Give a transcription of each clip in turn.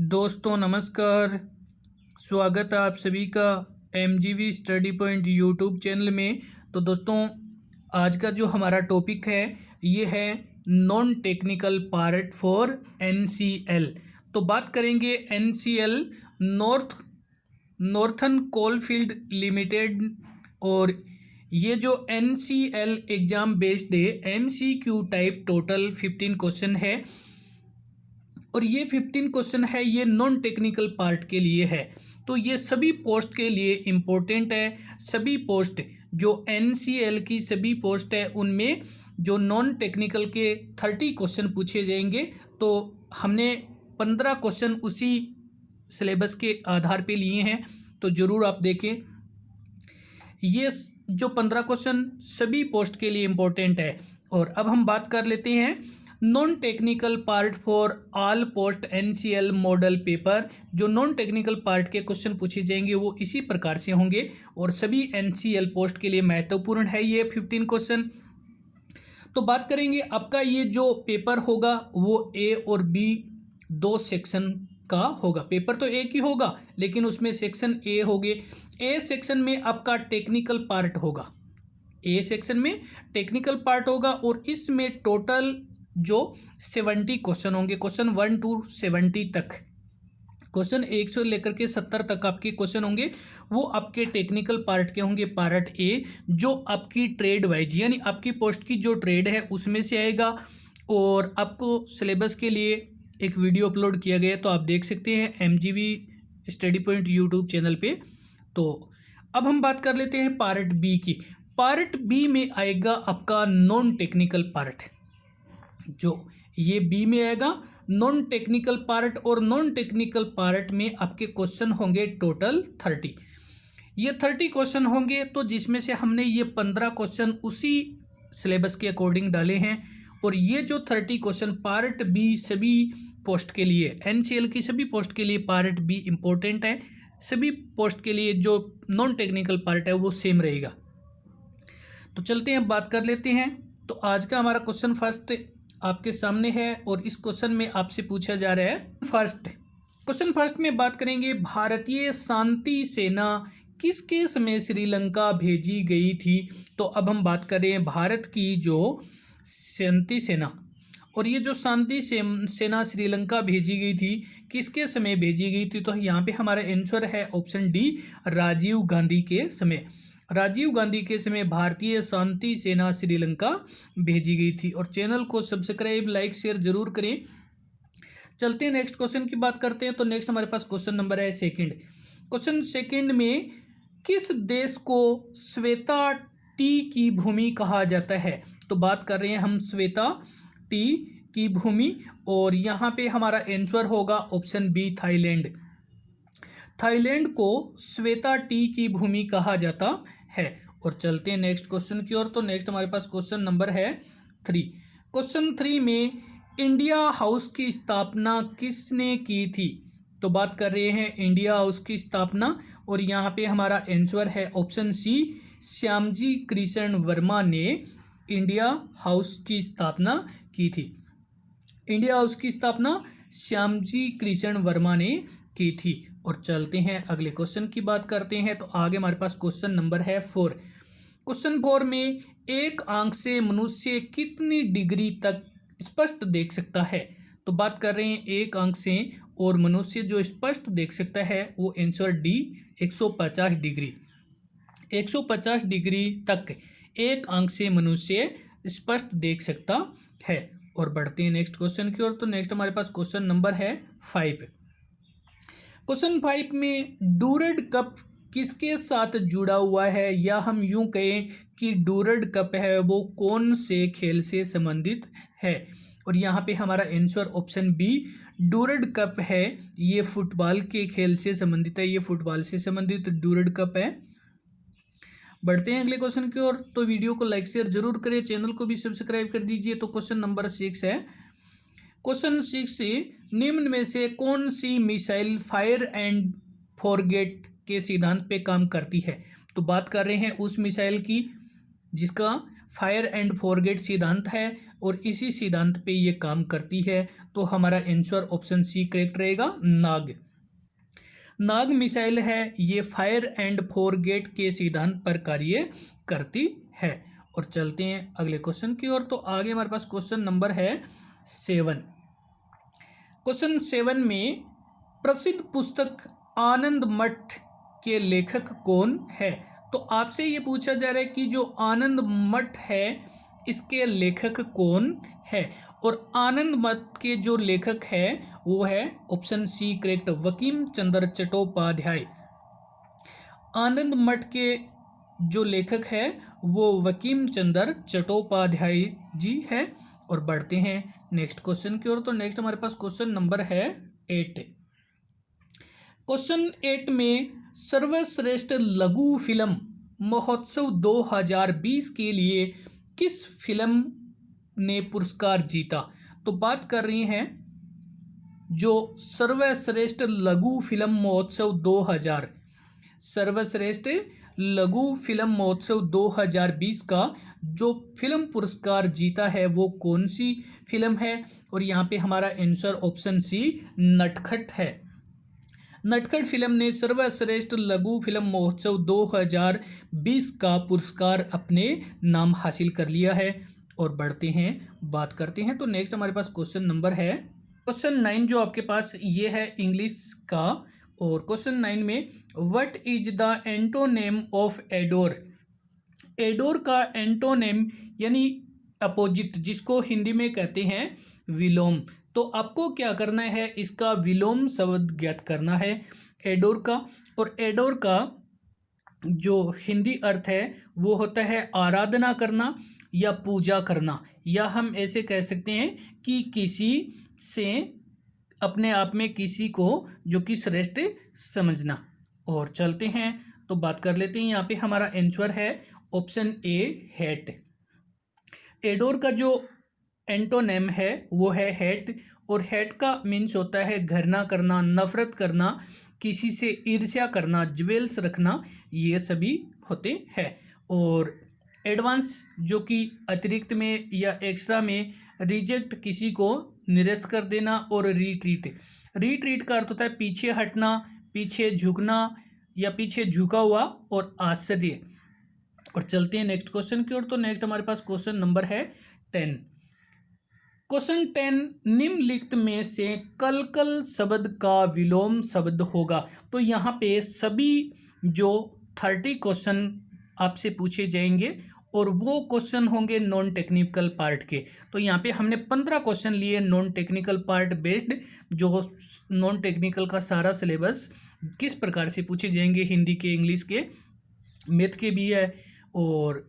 दोस्तों नमस्कार। स्वागत है आप सभी का एमजीवी स्टडी पॉइंट यूट्यूब चैनल में। तो दोस्तों आज का जो हमारा टॉपिक है ये है non technical part for NCL. तो बात करेंगे एनसीएल नॉर्थन कोलफील्ड लिमिटेड। और ये जो एनसीएल एग्ज़ाम बेस्ड है एमसीक्यू टाइप टोटल 15 क्वेश्चन है और ये 15 क्वेश्चन है ये नॉन टेक्निकल पार्ट के लिए है। तो ये सभी पोस्ट के लिए इम्पोर्टेंट है। सभी पोस्ट जो एनसीएल की सभी पोस्ट है उनमें जो नॉन टेक्निकल के 30 क्वेश्चन पूछे जाएंगे। तो हमने 15 क्वेश्चन उसी सिलेबस के आधार पे लिए हैं, तो ज़रूर आप देखें। ये जो 15 क्वेश्चन सभी पोस्ट के लिए इम्पोर्टेंट है। और अब हम बात कर लेते हैं non technical part for all post NCL model paper. जो नॉन टेक्निकल पार्ट के क्वेश्चन पूछे जाएंगे वो इसी प्रकार से होंगे और सभी एनसीएल पोस्ट के लिए महत्वपूर्ण है ये 15 क्वेश्चन। तो बात करेंगे आपका ये जो पेपर होगा वो ए और बी दो सेक्शन का होगा। पेपर तो एक ही होगा लेकिन उसमें सेक्शन ए होंगे। ए सेक्शन में आपका टेक्निकल पार्ट होगा, ए सेक्शन में टेक्निकल पार्ट होगा और इसमें टोटल जो 70 क्वेश्चन होंगे, क्वेश्चन 1 to 70 तक, क्वेश्चन 1 से लेकर के 70 तक आपके क्वेश्चन होंगे वो आपके टेक्निकल पार्ट के होंगे। पार्ट ए जो आपकी ट्रेड वाइज यानी आपकी पोस्ट की जो ट्रेड है उसमें से आएगा। और आपको सिलेबस के लिए एक वीडियो अपलोड किया गया है तो आप देख सकते हैं एमजीवी स्टडी पॉइंट यूट्यूब चैनल पे। तो अब हम बात कर लेते हैं पार्ट बी की। पार्ट बी में आएगा आपका नॉन टेक्निकल पार्ट। जो ये बी में आएगा नॉन टेक्निकल पार्ट और नॉन टेक्निकल पार्ट में आपके क्वेश्चन होंगे टोटल 30। ये 30 क्वेश्चन होंगे तो जिसमें से हमने ये 15 क्वेश्चन उसी सिलेबस के अकॉर्डिंग डाले हैं। और ये जो 30 क्वेश्चन पार्ट बी सभी पोस्ट के लिए एनसीएल की सभी पोस्ट के लिए पार्ट बी इंपॉर्टेंट है। सभी पोस्ट के लिए जो नॉन टेक्निकल पार्ट है वो सेम रहेगा। तो चलते हैं बात कर लेते हैं। तो आज का हमारा क्वेश्चन फर्स्ट आपके सामने है और इस क्वेश्चन में आपसे पूछा जा रहा है क्वेश्चन फर्स्ट में बात करेंगे भारतीय शांति सेना किसके समय श्रीलंका भेजी गई थी। तो अब हम बात कर रहे हैं भारत की जो शांति सेना, और ये जो शांति सेना श्रीलंका भेजी गई थी किसके समय भेजी गई थी। तो यहाँ पे हमारा आंसर है ऑप्शन डी, राजीव गांधी के समय। राजीव गांधी के समय भारतीय शांति सेना श्रीलंका भेजी गई थी। और चैनल को सब्सक्राइब लाइक शेयर जरूर करें। चलते हैं नेक्स्ट क्वेश्चन की बात करते हैं। तो नेक्स्ट हमारे पास क्वेश्चन नंबर है सेकंड। क्वेश्चन सेकंड में किस देश को श्वेता टी की भूमि कहा जाता है। तो बात कर रहे हैं हम श्वेता टी की भूमि और यहाँ पे हमारा आंसर होगा ऑप्शन बी, थाईलैंड। थाईलैंड को श्वेता टी की भूमि कहा जाता है। और चलते हैं नेक्स्ट क्वेश्चन की ओर। तो नेक्स्ट हमारे पास क्वेश्चन नंबर है 3। क्वेश्चन 3 में इंडिया हाउस की स्थापना किसने की थी। तो बात कर रहे हैं इंडिया हाउस की स्थापना और यहाँ पे हमारा आंसर है ऑप्शन सी, श्यामजी कृष्ण वर्मा ने इंडिया हाउस की स्थापना की थी। इंडिया हाउस की स्थापना श्यामजी कृष्ण वर्मा ने की थी। और चलते हैं अगले क्वेश्चन की बात करते हैं। तो आगे हमारे पास क्वेश्चन नंबर है 4। क्वेश्चन 4 में एक आंख से मनुष्य कितनी डिग्री तक स्पष्ट देख सकता है। तो बात कर रहे हैं एक आंख से और मनुष्य जो स्पष्ट देख सकता है वो आंसर डी, 150 डिग्री। 150 डिग्री तक एक आंख से मनुष्य स्पष्ट देख सकता है। और बढ़ते हैं नेक्स्ट क्वेश्चन की ओर। तो नेक्स्ट हमारे पास क्वेश्चन नंबर है 5। क्वेश्चन 5 में डूरड कप किसके साथ जुड़ा हुआ है, या हम यूं कहें कि डूरड कप है वो कौन से खेल से संबंधित है। और यहाँ पे हमारा आंसर ऑप्शन बी, डूरड कप है ये फुटबॉल के खेल से संबंधित है। ये फुटबॉल से संबंधित डूरड कप है। बढ़ते हैं अगले क्वेश्चन की ओर। तो वीडियो को लाइक शेयर जरूर करें, चैनल को भी सब्सक्राइब कर दीजिए। तो क्वेश्चन नंबर 6 है। क्वेश्चन 6 से निम्न में से कौन सी मिसाइल फायर एंड फॉरगेट के सिद्धांत पे काम करती है। तो बात कर रहे हैं उस मिसाइल की जिसका फायर एंड फॉरगेट सिद्धांत है और इसी सिद्धांत पे ये काम करती है। तो हमारा आंसर ऑप्शन सी करेक्ट रहेगा, नाग। नाग मिसाइल है, ये फायर एंड फॉरगेट के सिद्धांत पर कार्य करती है। और चलते हैं अगले क्वेश्चन की ओर। तो आगे हमारे पास क्वेश्चन नंबर है 7। क्वेश्चन 7 में प्रसिद्ध पुस्तक आनंद मठ के लेखक कौन है? तो आपसे ये पूछा जा रहा है कि जो आनंद मठ है इसके लेखक कौन है? और आनंद मठ के जो लेखक है वो है option C correct, वकीम Chandra Chattopadhyay. आनंद मठ के जो लेखक है वो वकीम चंद्र चट्टोपाध्याय जी है। और बढ़ते हैं नेक्स्ट क्वेश्चन की ओर। तो नेक्स्ट हमारे पास क्वेश्चन नंबर है 8। क्वेश्चन 8 में सर्वश्रेष्ठ लघु फिल्म महोत्सव 2020 के लिए किस फिल्म ने पुरस्कार जीता? तो बात कर रही हैं जो सर्वश्रेष्ठ लघु फिल्म महोत्सव 2000, सर्वश्रेष्ठ लघु फिल्म महोत्सव 2020 का जो फिल्म पुरस्कार जीता है वो कौन सी फिल्म है? और यहाँ पे हमारा आंसर ऑप्शन सी नटखट है। नटखट फिल्म ने सर्वश्रेष्ठ लघु फिल्म महोत्सव 2020 का पुरस्कार अपने नाम हासिल कर लिया है। और बढ़ते हैं, बात करते हैं। तो नेक्स्ट हमारे पास क्वेश्चन नंबर है क्वेश्चन 9 जो आपके पास ये है इंग्लिश का। और क्वेश्चन 9 में what is the antonym of adore? Adore का एंटोनेम यानी अपोजिट, जिसको हिंदी में कहते हैं विलोम। तो आपको क्या करना है, इसका विलोम शब्द ज्ञात करना है एडोर का। और एडोर का जो हिंदी अर्थ है वो होता है आराधना करना या पूजा करना, या हम ऐसे कह सकते हैं कि किसी से अपने आप में किसी को जो कि श्रेष्ठ समझना। और चलते हैं तो बात कर लेते हैं। यहाँ पे हमारा आंसर है ऑप्शन ए हेट। एडोर का जो एंटोनेम है वो है हेट। और हेट का मीन्स होता है घृणा करना, नफरत करना, किसी से ईर्ष्या करना, ज्वेल्स रखना, ये सभी होते हैं। और एडवांस जो कि अतिरिक्त में या एक्स्ट्रा में, रिजेक्ट किसी को निरस्त कर देना। और रिट्रीट, रिट्रीट का अर्थ होता है पीछे हटना, पीछे झुकना या पीछे झुका हुआ। और आश्चर्य। और चलते हैं नेक्स्ट क्वेश्चन की ओर। तो नेक्स्ट हमारे पास क्वेश्चन नंबर है 10। क्वेश्चन 10 निम्नलिखित में से कलकल शब्द का विलोम शब्द होगा। तो यहाँ पे सभी जो 30 क्वेश्चन आपसे पूछे जाएंगे और वो क्वेश्चन होंगे नॉन टेक्निकल पार्ट के। तो यहाँ पे हमने 15 क्वेश्चन लिए नॉन टेक्निकल पार्ट बेस्ड, जो नॉन टेक्निकल का सारा सिलेबस किस प्रकार से पूछे जाएंगे, हिंदी के, इंग्लिश के, मैथ के भी है और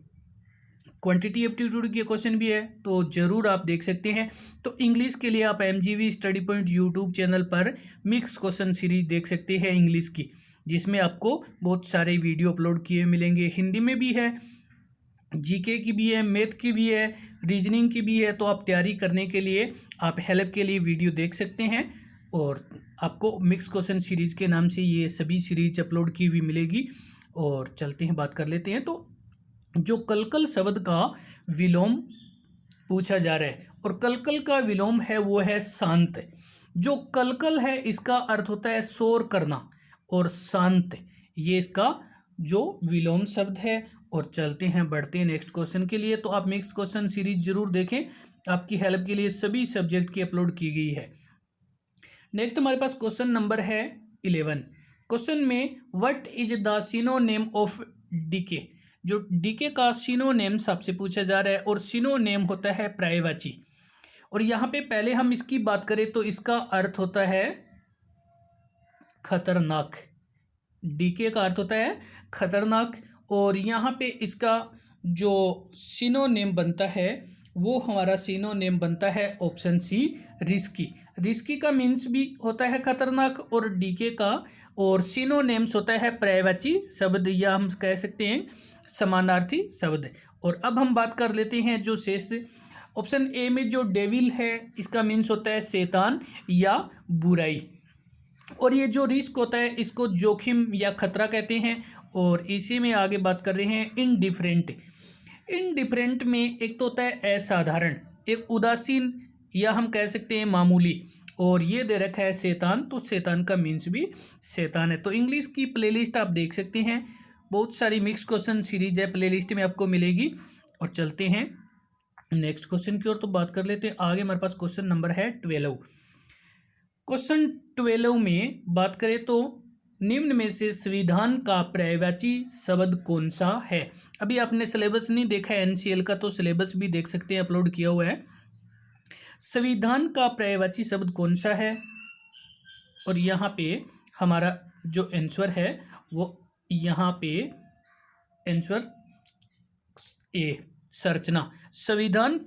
क्वांटिटी एप्टीट्यूड के क्वेश्चन भी है। तो ज़रूर आप देख सकते हैं। तो इंग्लिश के लिए आप MGV study point YouTube channel पर मिक्स क्वेश्चन सीरीज देख सकते हैं इंग्लिश की, जिसमें आपको बहुत सारे वीडियो अपलोड किए मिलेंगे। हिंदी में भी है, GK की भी है, मैथ की भी है, रीजनिंग की भी है। तो आप तैयारी करने के लिए आप हेल्प के लिए वीडियो देख सकते हैं। और आपको मिक्स क्वेश्चन सीरीज़ के नाम से ये सभी सीरीज अपलोड की हुई मिलेगी। और चलते हैं, बात कर लेते हैं। तो जो कलकल शब्द का विलोम पूछा जा रहा है, और कलकल का विलोम है वो है शांत। जो कलकल है इसका अर्थ होता है शोर करना, और शांत ये इसका जो विलोम शब्द है। और चलते हैं, बढ़ते हैं नेक्स्ट क्वेश्चन के लिए। तो आप मिक्स क्वेश्चन सीरीज जरूर देखें, आपकी हेल्प के लिए सभी सब्जेक्ट की अपलोड की गई है। नेक्स्ट हमारे पास क्वेश्चन नंबर है 11। क्वेश्चन में what is the synonym of decay? जो डीके का सिनोनिम्स आपसे पूछा जा रहा है, और सिनोनिम होता है पर्यायवाची। और यहाँ पे पहले हम इसकी बात करें तो इसका अर्थ होता है खतरनाक। डीके का अर्थ होता है खतरनाक। और यहाँ पे इसका जो सिनोनिम बनता है वो हमारा सिनोनिम बनता है ऑप्शन सी रिस्की। रिस्की का मीन्स भी होता है खतरनाक और डीके का, और सिनोनिम्स होता है पर्यायवाची शब्द, या हम कह सकते हैं समानार्थी शब्द। और अब हम बात कर लेते हैं जो शेष। ऑप्शन ए में जो डेविल है इसका मीन्स होता है शैतान या बुराई। और ये जो रिस्क होता है इसको जोखिम या खतरा कहते हैं। और इसी में आगे बात कर रहे हैं इनडिफरेंट। इनडिफरेंट में एक तो होता है असाधारण, एक उदासीन या हम कह सकते हैं मामूली, और ये दे रखा है शैतान, तो शैतान का मीन्स भी शैतान है। तो इंग्लिश की प्लेलिस्ट आप देख सकते हैं, बहुत सारी मिक्स क्वेश्चन सीरीज है, प्लेलिस्ट में आपको मिलेगी। और चलते हैं नेक्स्ट क्वेश्चन की ओर। तो बात कर लेते हैं आगे, हमारे पास क्वेश्चन नंबर है 12। क्वेश्चन 12 में बात करें तो निम्न में से संविधान का पर्यायवाची शब्द कौन सा है। अभी आपने सिलेबस नहीं देखा है एनसीएल का, तो सिलेबस भी देख सकते हैं, अपलोड किया हुआ है। संविधान का पर्यायवाची शब्द कौन सा है, और यहाँ पे हमारा जो आंसर है वो यहाँ पे आंसर ए संरचना। संविधान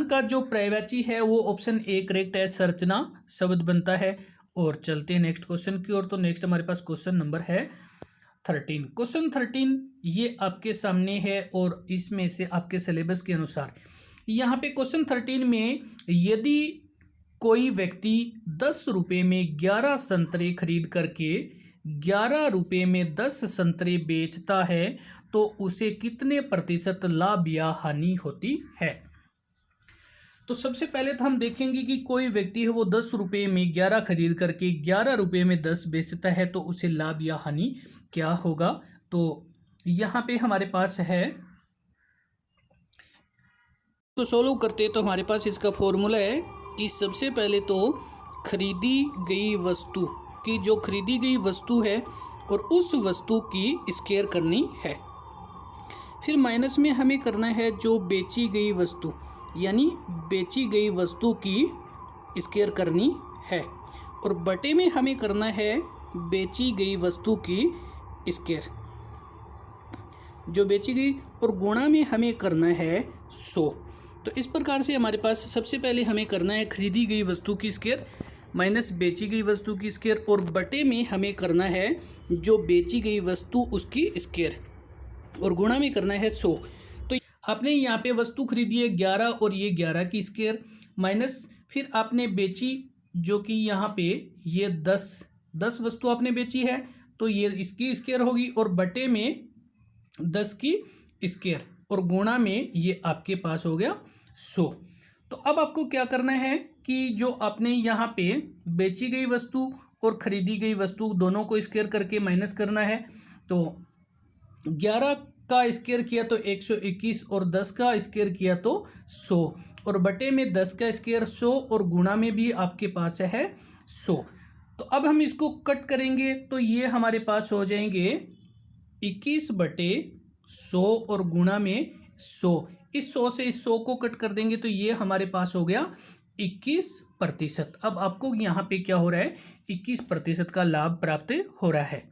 का जो पर्यायवाची है वो ऑप्शन ए करेक्ट है, संरचना शब्द बनता है। और चलते हैं नेक्स्ट क्वेश्चन की ओर। तो नेक्स्ट हमारे पास क्वेश्चन नंबर है 13। क्वेश्चन 13 ये आपके सामने है, और इसमें से आपके सिलेबस के अनुसार यहाँ पे क्वेश्चन 13 में यदि कोई व्यक्ति 10 रुपये में 11 संतरे खरीद करके 11 रुपये में 10 संतरे बेचता है तो उसे कितने प्रतिशत लाभ या हानि होती है। तो सबसे पहले तो हम देखेंगे कि कोई व्यक्ति है वो 10 रुपये में 11 खरीद करके 11 रुपये में 10 बेचता है, तो उसे लाभ या हानि क्या होगा। तो यहाँ पे हमारे पास है, तो सोल्व करते तो हमारे पास इसका फॉर्मूला है कि सबसे पहले तो खरीदी गई वस्तु की, जो खरीदी गई वस्तु है और उस वस्तु की स्क्वायर करनी है। फिर माइनस में हमें करना है जो बेची गई वस्तु, यानी बेची गई वस्तु की स्क्वायर करनी है, और बटे में हमें करना है बेची गई वस्तु की स्क्वायर जो बेची गई, और गुणा में हमें करना है 100। तो इस प्रकार से हमारे पास सबसे पहले हमें करना है खरीदी गई वस्तु की स्क्वायर माइनस बेची गई वस्तु की स्क्वायर, और बटे में हमें करना है जो बेची गई वस्तु उसकी स्क्वायर, और गुणा में करना है 100। तो आपने यहाँ पे वस्तु खरीदी है 11 और ये 11 की स्क्वायर, माइनस फिर आपने बेची जो कि यहाँ पे ये 10 वस्तु आपने बेची है तो ये इसकी स्क्वायर होगी, और बटे में 10 की स्क्वायर, और गुणा में ये आपके पास हो गया 100। तो अब आपको क्या करना है कि जो आपने यहाँ पे बेची गई वस्तु और खरीदी गई वस्तु दोनों को स्क्वायर करके माइनस करना है। तो 11 का स्क्वायर किया तो 121, और 10 का स्क्वायर किया तो 100, और बटे में 10 का स्क्वायर 100, और गुणा में भी आपके पास है 100। तो अब हम इसको कट करेंगे तो ये हमारे पास हो जाएंगे 21/100 और गुणा में 100। इस 100 से इस 100 को कट कर देंगे तो ये हमारे पास हो गया 21%। अब आपको यहाँ पे क्या हो रहा है, 21% का लाभ प्राप्त हो रहा है।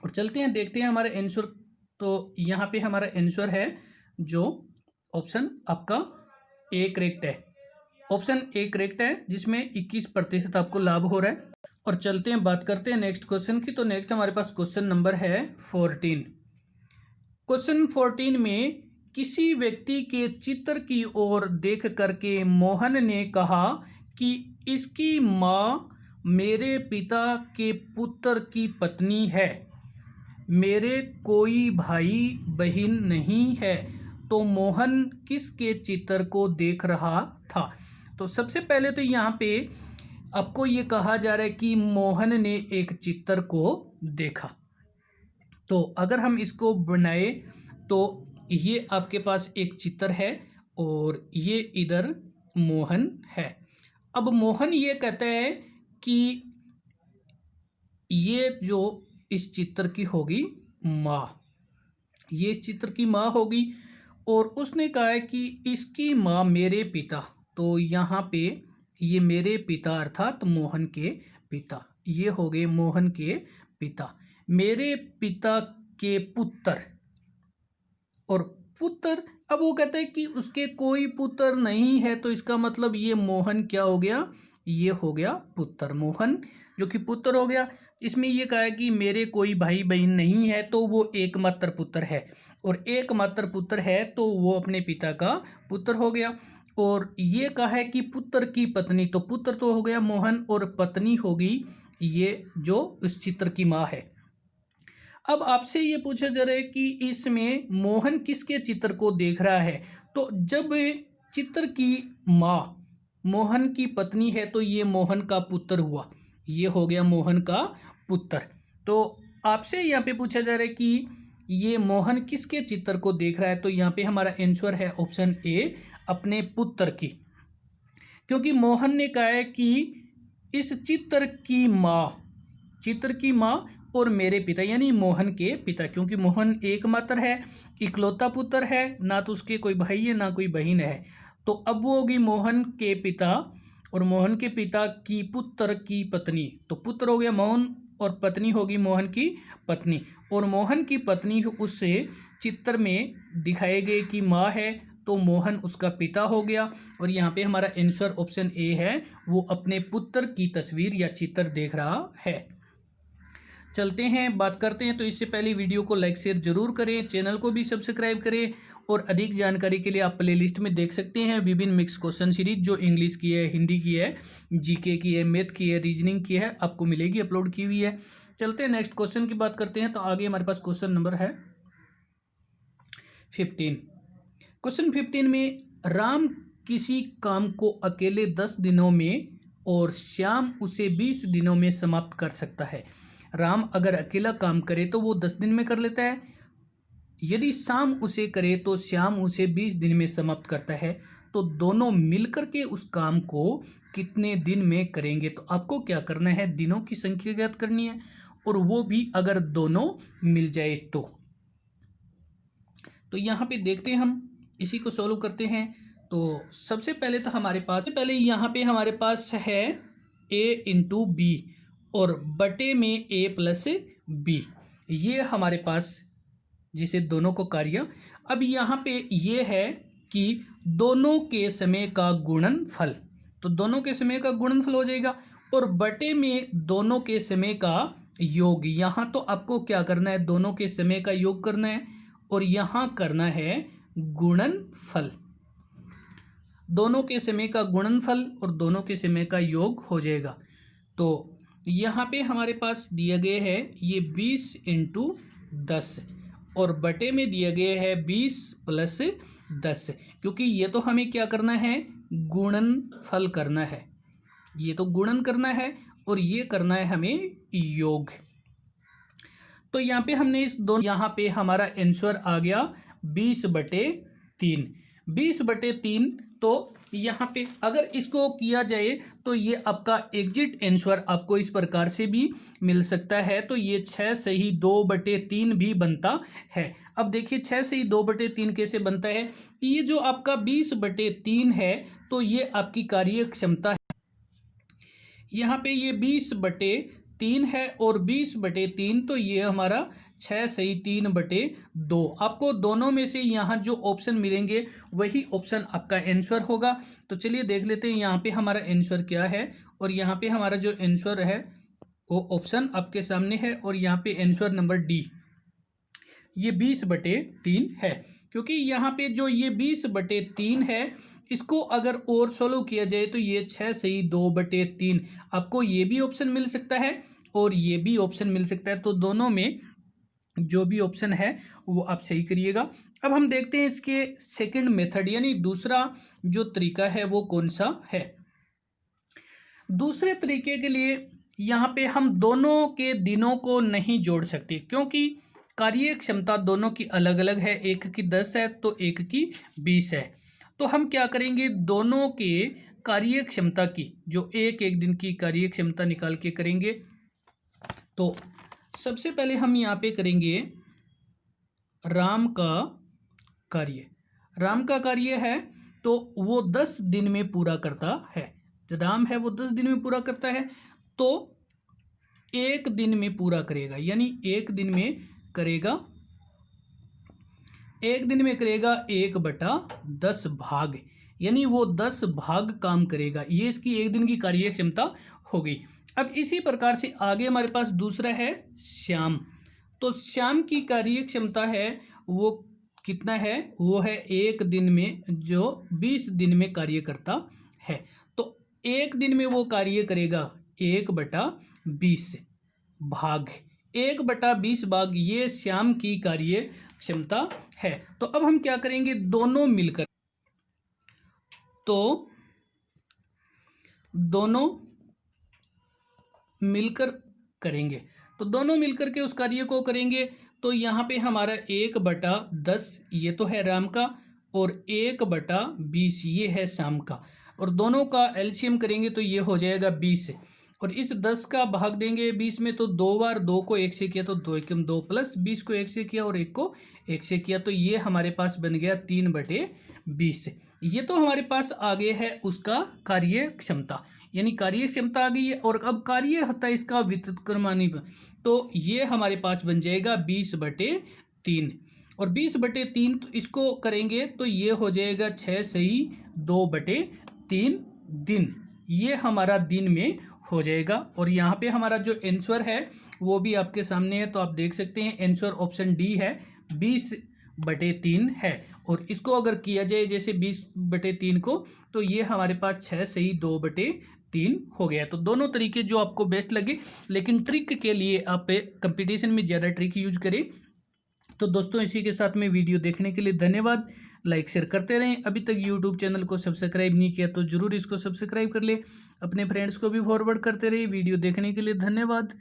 और चलते हैं देखते हैं हमारे आंसर। तो यहाँ पे हमारा आंसर है जो ऑप्शन आपका ए करेक्ट है, ऑप्शन ए करेक्ट है, जिसमें 21% आपको लाभ हो रहा है। और चलते हैं बात करते हैं नेक्स्ट क्वेश्चन की। तो नेक्स्ट हमारे पास क्वेश्चन नंबर है 14। क्वेश्चन 14 में किसी व्यक्ति के चित्र की ओर देख करके मोहन ने कहा कि इसकी माँ मेरे पिता के पुत्र की पत्नी है, मेरे कोई भाई बहन नहीं है। तो मोहन किसके चित्र को देख रहा था। तो सबसे पहले तो यहाँ पे आपको ये कहा जा रहा है कि मोहन ने एक चित्र को देखा। तो अगर हम इसको बनाए तो ये आपके पास एक चित्र है और ये इधर मोहन है। अब मोहन ये कहता है कि ये जो इस चित्र की होगी माँ, ये इस चित्र की माँ होगी, और उसने कहा है कि इसकी माँ मेरे पिता। तो यहाँ पे ये मेरे पिता अर्थात मोहन के पिता, ये हो गए मोहन के पिता, मेरे पिता के पुत्र। और पुत्र, अब वो कहता है कि उसके कोई पुत्र नहीं है, तो इसका मतलब ये मोहन क्या हो गया, ये हो गया पुत्र, मोहन जो कि पुत्र हो गया। इसमें ये कहा है कि मेरे कोई भाई बहन नहीं है, तो वो एकमात्र पुत्र है, और एकमात्र पुत्र है तो वो अपने पिता का पुत्र हो गया। और ये कहा है कि पुत्र की पत्नी, तो पुत्र तो हो गया मोहन और पत्नी होगी ये जो इस चित्र की माँ है। अब आपसे ये पूछा जा रहा है कि इसमें मोहन किसके चित्र को देख रहा है। तो जब चित्र की माँ मोहन की पत्नी है तो ये मोहन का पुत्र हुआ, ये हो गया मोहन का पुत्र। तो आपसे यहाँ पे पूछा जा रहा है कि ये मोहन किसके चित्र को देख रहा है, तो यहाँ पे हमारा आंसर है ऑप्शन ए, अपने पुत्र की। क्योंकि मोहन ने कहा है कि इस चित्र की माँ और मेरे पिता यानी मोहन के पिता, क्योंकि मोहन एकमात्र है, इकलौता पुत्र है, ना तो उसके कोई भाई है ना कोई बहन है। तो अब वो होगी मोहन के पिता, और मोहन के पिता की पुत्र की पत्नी, तो पुत्र हो गया मोहन और पत्नी होगी मोहन की पत्नी, और मोहन की पत्नी उस चित्र में दिखाए गए कि माँ है, तो मोहन उसका पिता हो गया। और यहाँ पे हमारा आंसर ऑप्शन ए है, वो अपने पुत्र की तस्वीर या चित्र देख रहा है। चलते हैं, बात करते हैं। तो इससे पहले वीडियो को लाइक शेयर जरूर करें, चैनल को भी सब्सक्राइब करें, और अधिक जानकारी के लिए आप प्लेलिस्ट में देख सकते हैं विभिन्न मिक्स क्वेश्चन सीरीज, जो इंग्लिश की है, हिंदी की है, जीके की है, मैथ की है, रीजनिंग की है, आपको मिलेगी, अपलोड की हुई है। चलते हैं नेक्स्ट क्वेश्चन की बात करते हैं। तो आगे हमारे पास क्वेश्चन नंबर है 15। क्वेश्चन 15 में, राम किसी काम को अकेले 10 दिनों में और श्याम उसे 20 दिनों में समाप्त कर सकता है। राम अगर अकेला काम करे तो वो 10 दिन में कर लेता है, यदि श्याम उसे करे तो श्याम उसे 20 दिन में समाप्त करता है। तो दोनों मिलकर के उस काम को कितने दिन में करेंगे। तो आपको क्या करना है, दिनों की संख्या ज्ञात करनी है, और वो भी अगर दोनों मिल जाए तो यहाँ पे देखते हैं, हम इसी को सॉल्व करते हैं। तो सबसे पहले तो यहाँ पे हमारे पास है a इंटू बी, और बटे में a प्लस बी, ये हमारे पास जिसे दोनों को कार्य। अब यहाँ पे ये है कि दोनों के समय का गुणनफल, तो दोनों के समय का गुणनफल हो जाएगा, और बटे में दोनों के समय का योग। यहाँ तो आपको क्या करना है, दोनों के समय का योग करना है, और यहाँ करना है गुणनफल। दोनों के समय का गुणनफल और दोनों के समय का योग हो जाएगा। तो यहाँ पे हमारे पास दिया गया है ये 20 इंटू 10, और बटे में दिया गया है 20 प्लस 10, क्योंकि ये तो हमें क्या करना है, गुणनफल करना है, ये तो गुणन करना है, और ये करना है हमें योग। तो यहाँ पे हमने इस दोनों, यहाँ पे हमारा आंसर आ गया 20/3, 20/3। तो यहाँ पे अगर इसको किया जाए तो ये आपका एग्जिट आंसर आपको इस प्रकार से भी मिल सकता है। तो ये 6 सही 2/3 भी बनता है। अब देखिए 6 सही 2/3 कैसे बनता है, ये जो आपका 20/3 है, तो ये आपकी कार्य क्षमता है। यहाँ पे ये 20/3 है, और 20/3 तो ये हमारा 6 सही 3/2। आपको दोनों में से यहाँ जो ऑप्शन मिलेंगे वही ऑप्शन आपका आंसर होगा। तो चलिए देख लेते हैं यहाँ पे हमारा आंसर क्या है, और यहाँ पे हमारा जो आंसर है वो ऑप्शन आपके सामने है, और यहाँ पे आंसर नंबर डी, ये 20/3 है। क्योंकि यहाँ पे जो ये 20/3 है, इसको अगर और सोल्व किया जाए तो ये 6 सही 2/3, आपको ये भी ऑप्शन मिल सकता है और ये भी ऑप्शन मिल सकता है। तो दोनों में जो भी ऑप्शन है वो आप सही करिएगा। अब हम देखते हैं इसके सेकंड मेथड, यानी दूसरा जो तरीका है वो कौन सा है। दूसरे तरीके के लिए यहाँ पे हम दोनों के दिनों को नहीं जोड़ सकते, क्योंकि कार्य क्षमता दोनों की अलग अलग है, एक की 10 है तो एक की 20 है। तो हम क्या करेंगे, दोनों के कार्य क्षमता की जो एक एक दिन की कार्य क्षमता निकाल के करेंगे। तो सबसे पहले हम यहाँ पे करेंगे राम का कार्य। राम का कार्य है तो वो 10 दिन में पूरा करता है। राम है वो 10 दिन में पूरा करता है, तो एक दिन में पूरा करेगा, यानी एक दिन में करेगा 1/10 भाग, यानी वो 10 भाग काम करेगा। ये इसकी एक दिन की कार्य क्षमता हो गई। अब इसी प्रकार से आगे हमारे पास दूसरा है श्याम। तो श्याम की कार्य क्षमता है वो कितना है, वो है एक दिन में जो 20 दिन में कार्य करता है। तो एक दिन में वो कार्य करेगा 1/20 भाग, 1/20 भाग ये श्याम की कार्य क्षमता है। तो अब हम क्या करेंगे, दोनों मिलकर करेंगे। तो दोनों मिलकर के उस कार्य को करेंगे। तो यहाँ पे हमारा 1/10 ये तो है राम का, और 1/20 ये है श्याम का, और दोनों का एलसीएम करेंगे तो ये हो जाएगा 20। और इस 10 का भाग देंगे 20 में, तो 2 बार 2 को 1 से किया तो 2 एकम 2, प्लस 20 को 1 से किया और 1 को 1 से किया, तो ये हमारे पास बन गया 3/20। ये तो हमारे पास आगे है उसका कार्य क्षमता, यानी कार्य क्षमता आ गई है। और अब कार्य होता है इसका व्युत्क्रमानुपात, तो ये हमारे पास बन जाएगा 20/3। और 20/3 तो इसको करेंगे तो ये हो जाएगा 6 सही 2/3 दिन, ये हमारा दिन में हो जाएगा। और यहाँ पे हमारा जो आंसर है वो भी आपके सामने है, तो आप देख सकते हैं आंसर ऑप्शन डी है, 20/3 है। और इसको अगर किया जाए जैसे 20/3 को, तो ये हमारे पास 6 सही 2/3 हो गया। तो दोनों तरीके जो आपको बेस्ट लगे, लेकिन ट्रिक के लिए आप कंपटीशन में ज़्यादा ट्रिक यूज करें। तो दोस्तों इसी के साथ में वीडियो देखने के लिए धन्यवाद। लाइक शेयर करते रहें। अभी तक यूट्यूब चैनल को सब्सक्राइब नहीं किया तो जरूर इसको सब्सक्राइब कर ले, अपने फ्रेंड्स को भी फॉरवर्ड करते रहिए। वीडियो देखने के लिए धन्यवाद।